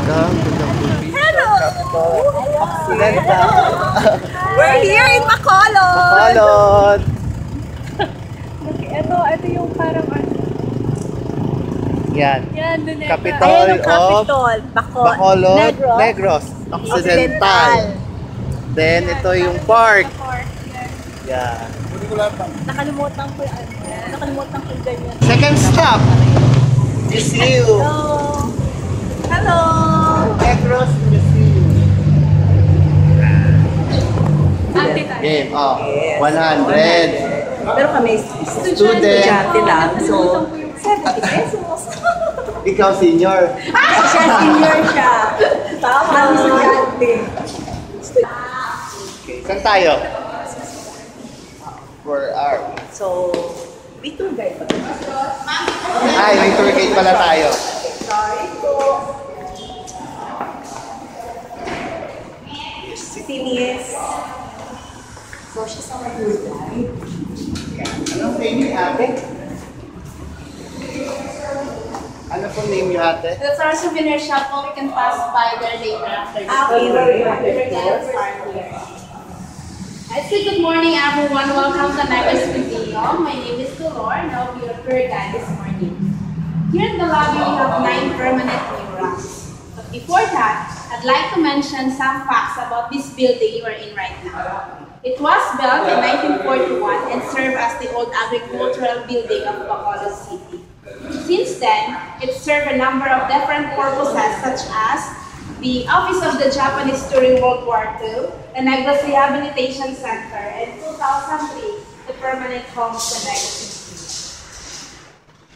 Hello! Occidental. We're here in Bacolod! Bacolod! Ito yung parang Yan. yan, dun Capitol Ayan ang Capitol. Bacolod, Negros, Occidental. Then ito yung park. Yan. Nakalimutan ko yung ano. Nakalimutan ko yung ganyan. Second stop. Museum. Hello! Negros Museum. Game. 100. Pero kami, Student. estudyante lang. So, 70 pesos. Ikaw senior. Siya senior siya. Tama. Kami estudyante. Okay. Saan tayo? For our. So, may tour guide pa. Ay, may tour guide pala tayo. Sorry po. Sinies. So, she's our tour guide. Anong name ni ate? Ano po name ni ate? That's our souvenir shop. We can pass by there later after this. I say good morning, everyone. Welcome to Negros Museum. My name is Dolor, and I'll be your tour guide this morning. Here in the lobby, we have 9 permanent murals. But before that, I'd like to mention some facts about this building you are in right now. It was built in 1941 and served as the old agricultural building of Bacolod City. Since then, it served a number of different purposes such as the Office of the Japanese during World War II, the Negros Rehabilitation Center, and 2003, the permanent home of the Negros Institute.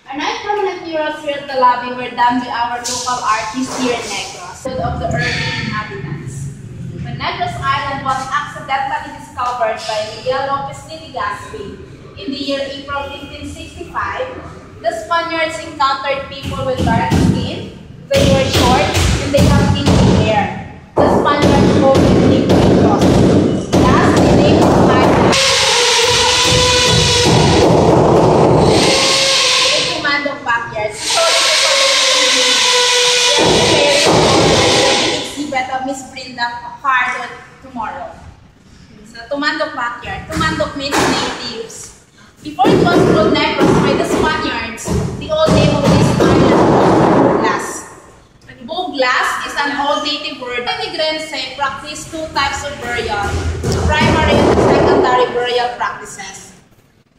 Our 9 permanent murals here at the lobby were done by our local artists here in Negros, of the early inhabitants. When Negros Island was accidentally discovered by Miguel Lopez de Legazpi in the year April 1565, the Spaniards encountered people with dark skin, they were short, and they have thinning hair. The Spaniards called them Negros. Thus, the name of Island is Commando Backyards. So, exhibit of Miss Brenda Pardo tomorrow. So, Tumandok Backyard. Tumandok means natives. Before it was called Negros by the Spaniards, the old name of this island was Buglas. Buglas is an old native word. Immigrants practice 2 types of burial, primary and secondary burial practices.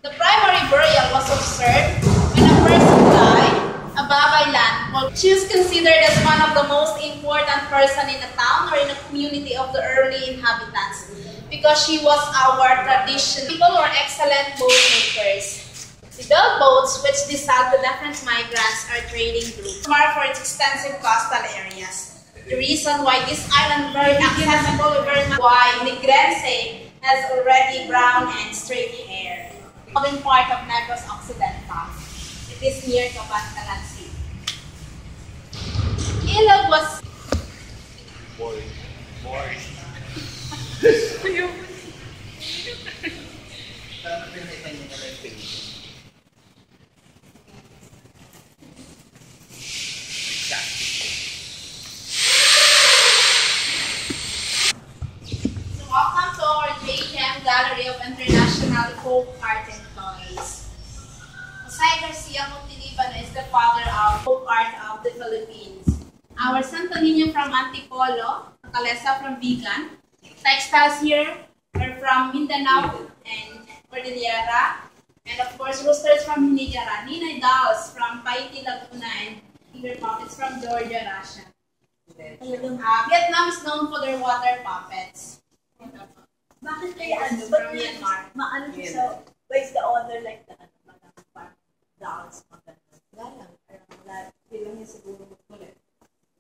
The primary burial was observed when a person died above a land. She was considered as one of the most important person in a town or in a community of the early inhabitants because she was our tradition. People were excellent boat makers. They built boats which they sell to different migrants or trading groups. Marked for its extensive coastal areas. The reason why this island is very accessible is very much why Negrense has already brown and straight hair. The southern part of Negros Occidental. It is near to Bantalan City. Ilog was Boring. Saan pinakita niyo na yung page? So welcome to our JM Gallery of International Folk Art and Toys. Jose Garcia Montelibano is the father of folk art of the Philippines. Our Santo Niño from Antipolo, Calesa from Vigan. Textiles here are from Mindanao and Cordillera. And of course, roosters from Hinigara. Ninay dolls from Paiti, Laguna, and finger puppets from Georgia, Russia. Vietnam is known for their water puppets. Bakit kaya ano? From Myanmar. Maano siya sa, where's the owner like that? Dolls, maganda. Wala, bilang niya siguro ulit.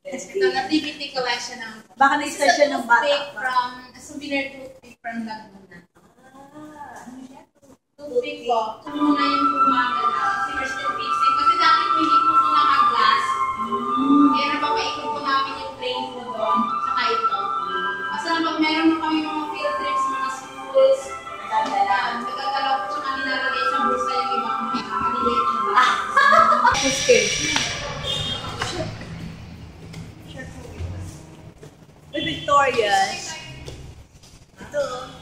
Ito, nativity collection ng... Baka na-start siya ng bata. From, a souvenir toothpick from Laguna. Ano siya? Toothpick po. Ito muna yung gumagana. Kasi we're still fixing. Kasi dati hindi po ito naka-glass. Kaya napapaikot po namin yung plane po doon. Saka ito. Kasi pag meron na kami mga field trips, mga schools, nagagalaw po siya nilalagay sa bulsa yung ibang mga kaniliit na ba. Okay. Victoria's. Ito.